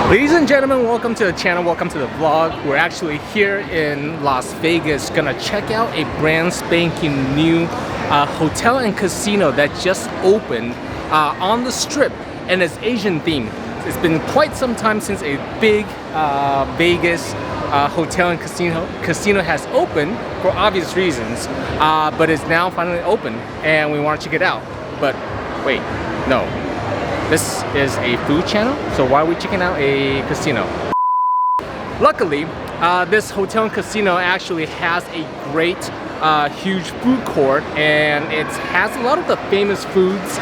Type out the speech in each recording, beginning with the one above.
Ladies and gentlemen, welcome to the channel, welcome to the vlog. We're actually here in Las Vegas, gonna check out a brand spanking new hotel and casino that just opened on the strip, and it's Asian themed. It's been quite some time since a big Vegas hotel and casino has opened for obvious reasons, but it's now finally open and we want to check it out. But wait, no. This is a food channel, so why are we checking out a casino? Luckily, this hotel and casino actually has a great, huge food court, and it has a lot of the famous foods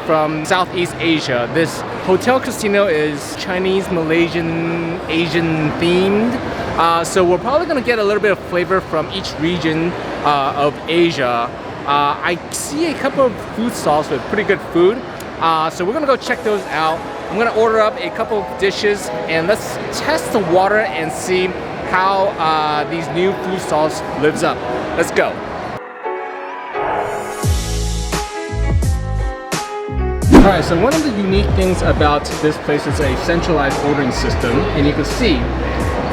from Southeast Asia. This hotel casino is Chinese, Malaysian, Asian themed, so we're probably gonna get a little bit of flavor from each region of Asia. I see a couple of food stalls with pretty good food. So we're gonna go check those out. I'm gonna order up a couple of dishes and let's test the water and see how these new food stalls lives up. Let's go. Alright, so one of the unique things about this place is a centralized ordering system, and you can see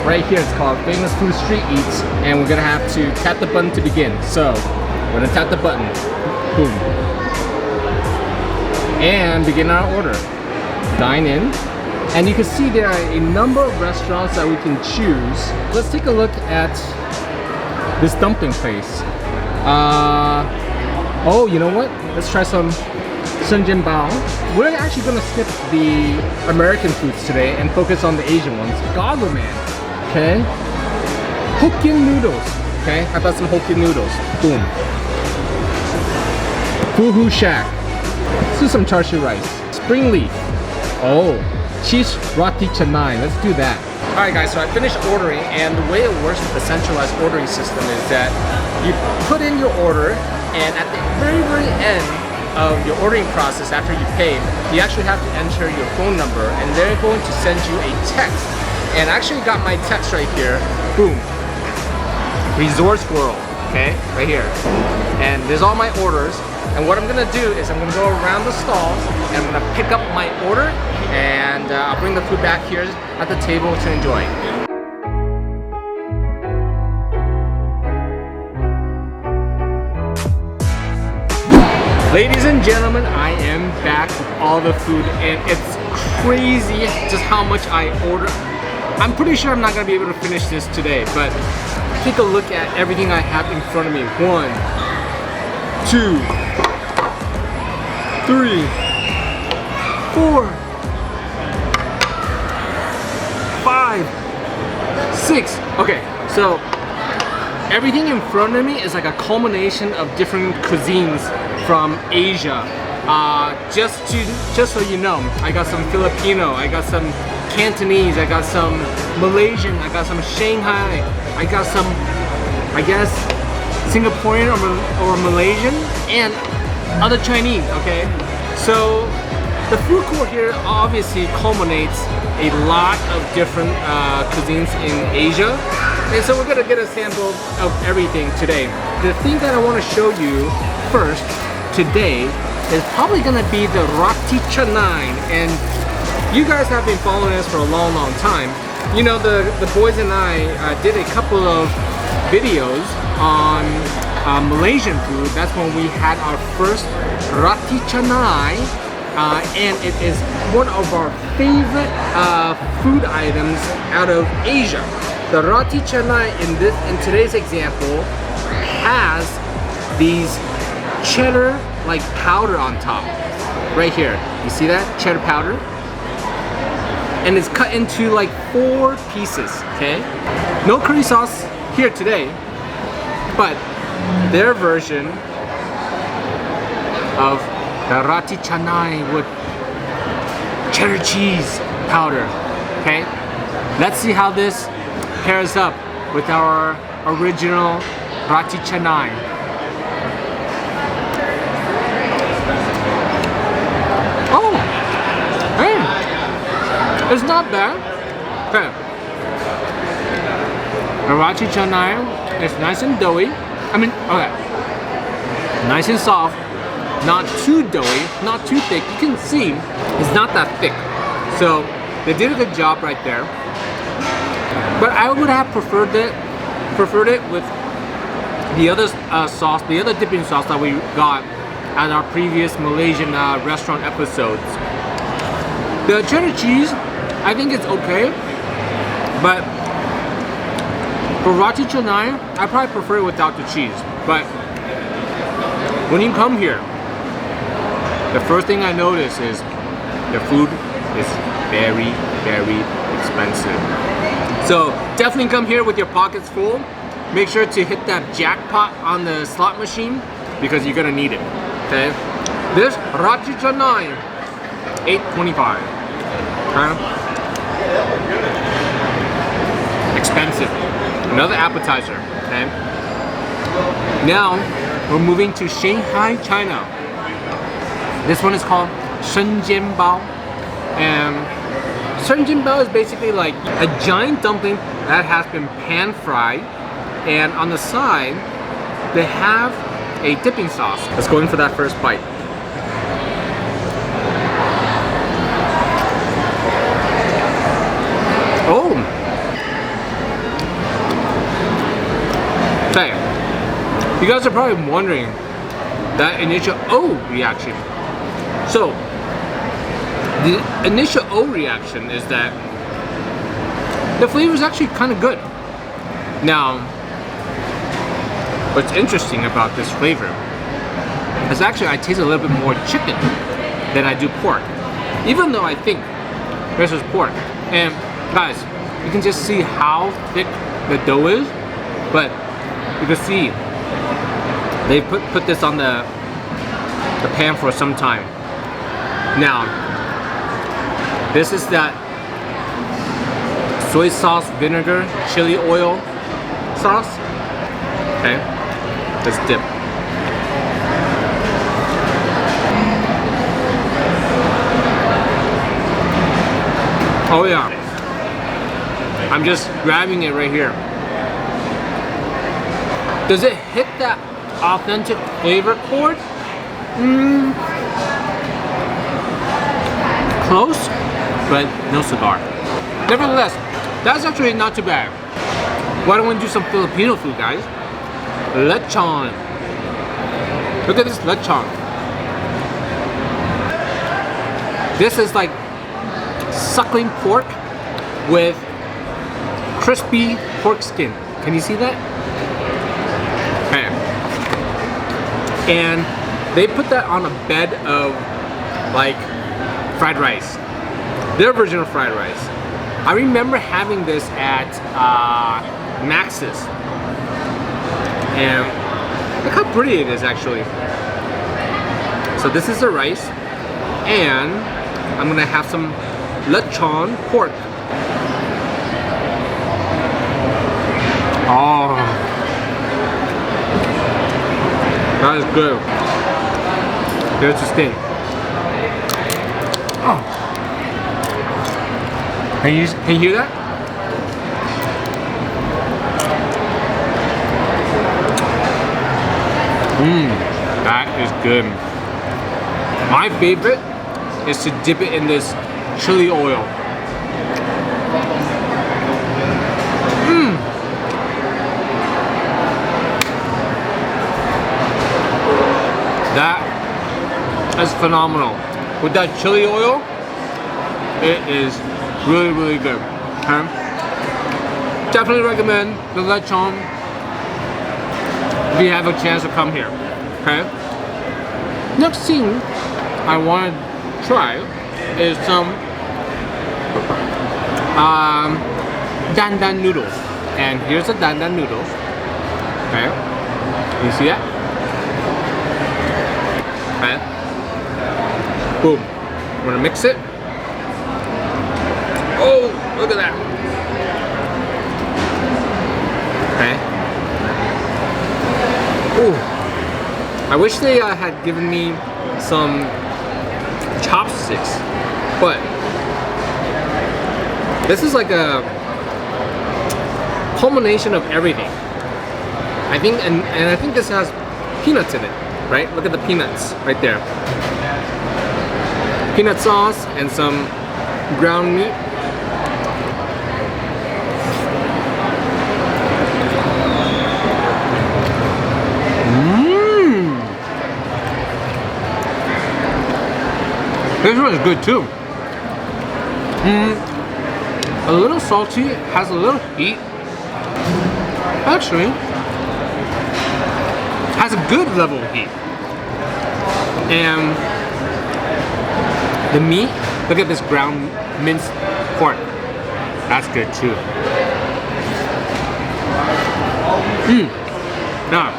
right here it's called Famous Food Street Eats, and we're gonna have to tap the button to begin. So we're gonna tap the button. Boom. And begin our order. Dine in. And you can see there are a number of restaurants that we can choose. Let's take a look at this dumpling place. Oh, you know what? Let's try some Jimbo. We're actually gonna skip the American foods today and focus on the Asian ones. Goggle Man, okay? Hokkien noodles, okay? How about some Hokkien noodles? Boom. Fuhu Shack. Let's do some char siu rice. Spring leaf. Oh, cheese Roti Chennai. Let's do that. Alright guys, so I finished ordering, and the way it works with the centralized ordering system is that you put in your order, and at the very end of your ordering process, after you pay, you actually have to enter your phone number, and they're going to send you a text. And I actually got my text right here. Boom. Resorts World. Okay, right here. And there's all my orders. And what I'm gonna do is I'm gonna go around the stalls and I'm gonna pick up my order, and I'll bring the food back here at the table to enjoy. Ladies and gentlemen, I am back with all the food, and it's crazy just how much I order. I'm pretty sure I'm not gonna be able to finish this today, but take a look at everything I have in front of me. 1, 2, 3, 4, 5, 6. Okay, so everything in front of me is like a culmination of different cuisines from Asia. Just so you know, I got some Filipino, I got some Cantonese, I got some Malaysian, I got some Shanghai, I got some, I guess, Singaporean or Malaysian, and other Chinese, okay? So the food court here obviously culminates a lot of different cuisines in Asia, and so we're gonna get a sample of everything today. The thing that I want to show you first today is probably gonna be the Roti Chennai, and you guys have been following us for a long time. You know, the boys and I did a couple of videos on Malaysian food. That's when we had our first Roti Chennai, and it is one of our favorite food items out of Asia. The Roti Chennai in today's example has these cheddar like powder on top. Right here, you see that? Cheddar powder. And it's cut into like 4 pieces, okay? No curry sauce here today, but their version of the Roti Chennai with cheddar cheese powder, okay? Let's see how this pairs up with our original Roti Chennai. Oh, hey, it's not bad. Okay, the Roti Chennai is nice and doughy. Nice and soft, not too doughy, not too thick. You can see it's not that thick. So They did a good job right there. But I would have preferred it with the other sauce, the other dipping sauce that we got at our previous Malaysian restaurant episodes. The cheddar cheese, I think it's okay, but for Roti Chennai, I probably prefer it without the cheese. But when you come here, the first thing I notice is the food is very, very expensive. So definitely come here with your pockets full. Make sure to hit that jackpot on the slot machine because you're gonna need it. Okay. This Roti Chennai, $8.25. Okay. Expensive. Another appetizer. Okay. Now we're moving to Shanghai, China. This one is called Bao, and Bao is basically like a giant dumpling that has been pan fried, and on the side they have a dipping sauce. Let's go in for that first bite. Oh! Okay, you guys are probably wondering that initial O reaction. So, the initial O reaction is that the flavor is actually kind of good. Now, what's interesting about this flavor is actually I taste a little bit more chicken than I do pork, even though I think this is pork. And guys, you can just see how thick the dough is, but you can see they put this on the pan for some time. Now, this is that soy sauce, vinegar, chili oil sauce. Okay, let's dip. Oh yeah, I'm just grabbing it right here. Does it hit that authentic flavor chord? Close, but no cigar. Nevertheless, that's actually not too bad. Why don't we do some Filipino food, guys? Lechon. Look at this lechon. This is like suckling pork with crispy pork skin. Can you see that? Okay. And they put that on a bed of like fried rice. Their version of fried rice. I remember having this at Max's. And look how pretty it is actually. So this is the rice. And I'm gonna have some lechon pork. Oh, that is good. Here's the skin. Oh, can you hear that? That is good. My favorite is to dip it in this chili oil. That is phenomenal. With that chili oil, it is really, really good. Okay? Definitely recommend the lechon if you have a chance to come here. Okay? Next thing I want to try is some dan dan noodles. And here's the dan dan noodles. Okay? You see that? Okay. Boom. I'm gonna mix it. Oh, look at that. Okay. Ooh. I wish they had given me some chopsticks, but this is like a culmination of everything. I think, and I think this has peanuts in it, right? Look at the peanuts right there. Peanut sauce and some ground meat. This one is good too. A little salty, has a little heat. Actually, has a good level of heat. And the meat, look at this ground minced pork. That's good too. Now,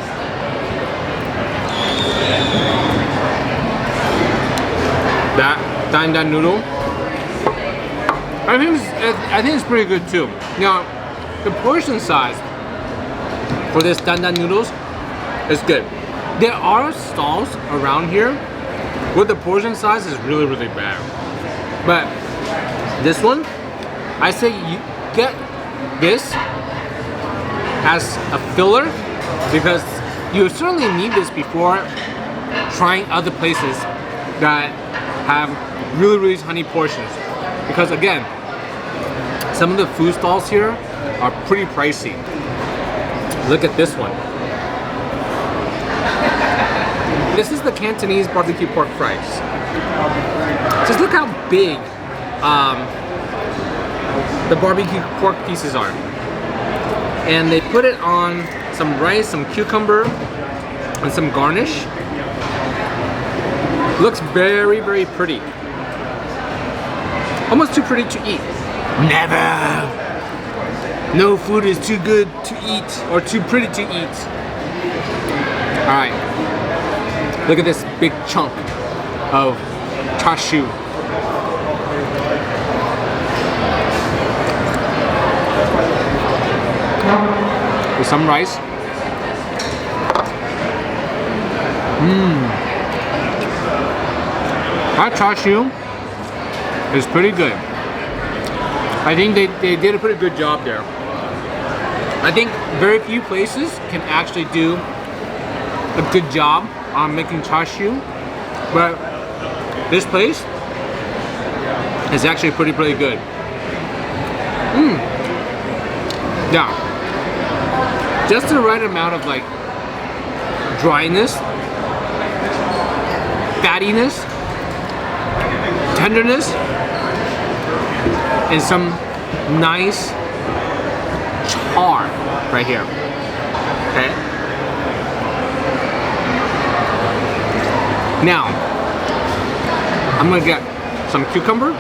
that noodle, I think it's pretty good too. Now, the portion size for this dan noodles is good. There are stalls around here where the portion size is really, really bad. But this one, I say you get this as a filler because you certainly need this before trying other places that have really, really tiny portions. Because again, some of the food stalls here are pretty pricey. Look at this one. This is the Cantonese BBQ Pork Fries. Just look how big the barbecue pork pieces are. And they put it on some rice, some cucumber, and some garnish. Looks very, very pretty. Almost too pretty to eat. Never! No food is too good to eat or too pretty to eat. Alright. Look at this big chunk of chashu. With some rice. That chashu is pretty good. I think they did a pretty good job there. I think very few places can actually do a good job on making chashu, but this place is actually pretty good. Now, just the right amount of like dryness, fattiness, tenderness, and some nice char right here. Okay. Now, I'm gonna get some cucumber,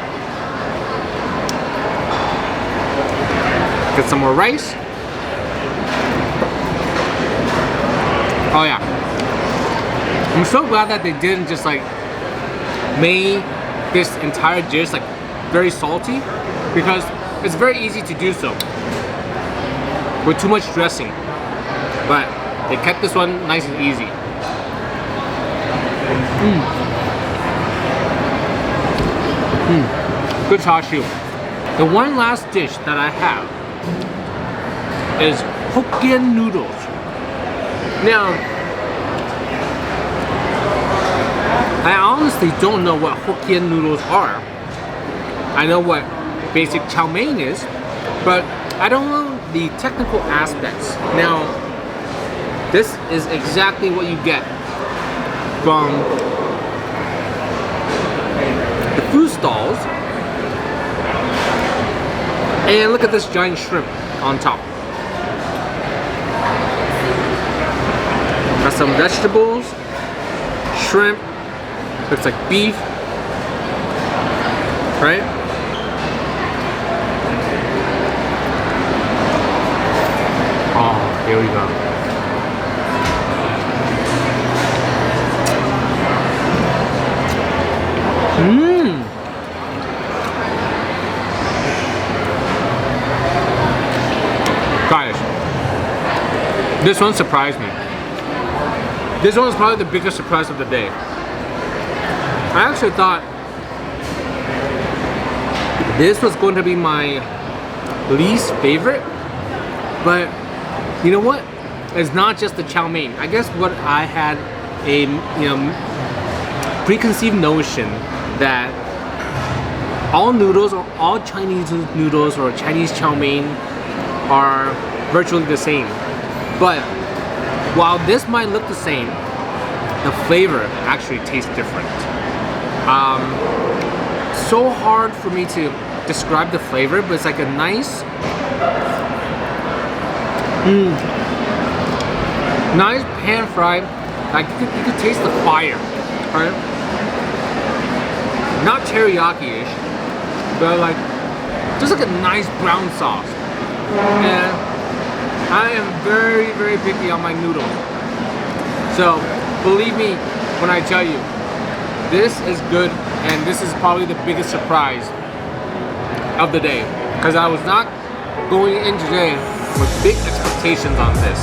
get some more rice. Oh yeah. I'm so glad that they didn't just like make this entire dish like very salty, because it's very easy to do so with too much dressing. But they kept this one nice and easy. Good chashu. The one last dish that I have is Hokkien noodles. Now, I honestly don't know what Hokkien noodles are. I know what basic chow mein is, but I don't know the technical aspects. Now, this is exactly what you get from the food stalls. And look at this giant shrimp on top. Got some vegetables, shrimp, looks like beef, right? Oh, here we go. Guys, this one surprised me. This one was probably the biggest surprise of the day. I actually thought this was going to be my least favorite, but you know what? It's not just the chow mein. I guess what I had a preconceived notion that all noodles or all Chinese noodles or Chinese chow mein are virtually the same. But while this might look the same, the flavor actually tastes different. so hard for me to describe the flavor, but it's like a nice, nice pan fried. Like you could taste the fire, right? Not teriyaki-ish, but like just like a nice brown sauce. And I am very, very picky on my noodles. So believe me when I tell you, this is good, and this is probably the biggest surprise of the day, because I was not going in today with big expectations on this.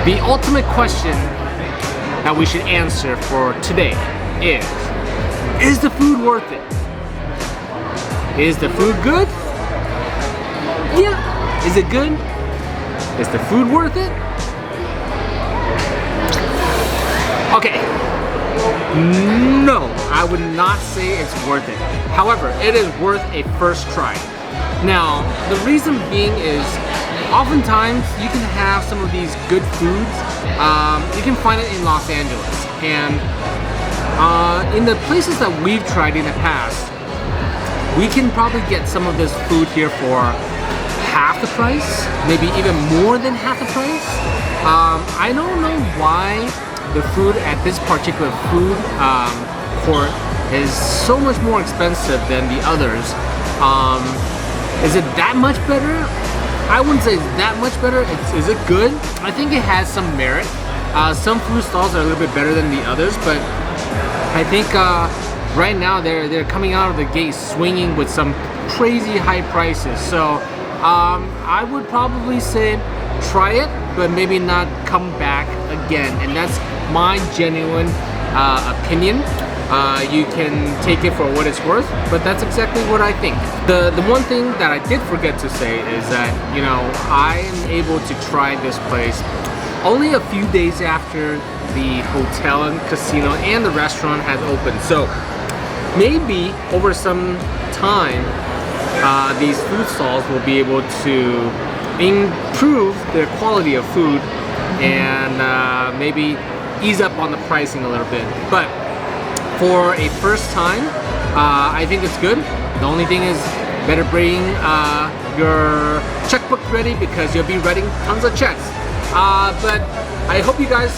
The ultimate question that we should answer for today is the food worth it? Is the food good? Yeah. Is it good? Is the food worth it? Okay. No, I would not say it's worth it. However, it is worth a first try. Now, the reason being is oftentimes you can have some of these good foods. You can find it in Los Angeles, and in the places that we've tried in the past, we can probably get some of this food here for half the price, maybe even more than half the price. I don't know why the food at this particular food court is so much more expensive than the others. Is it that much better? I wouldn't say it's that much better. Is it good? I think it has some merit. Some food stalls are a little bit better than the others, but I think right now they're coming out of the gate swinging with some crazy high prices. So I would probably say try it, but maybe not come back again. And that's my genuine opinion. You can take it for what it's worth, but that's exactly what I think. The one thing that I did forget to say is that, you know, I am able to try this place only a few days after the hotel and casino and the restaurant has opened. So maybe over some time, these food stalls will be able to improve their quality of food and maybe ease up on the pricing a little bit. But for a first time, I think it's good. The only thing is, better bring your checkbook ready, because you'll be writing tons of checks. But I hope you guys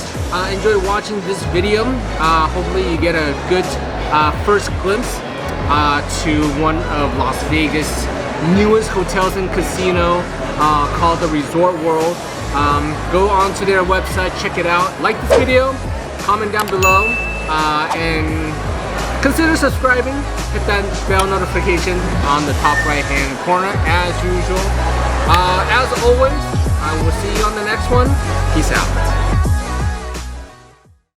enjoy watching this video. Hopefully you get a good first glimpse to one of Las Vegas' newest hotels and casino called the Resort World. Go on to their website, check it out. Like this video, comment down below, and consider subscribing. Hit that bell notification on the top right hand corner as usual. As always, I will see you on the next one. Peace out.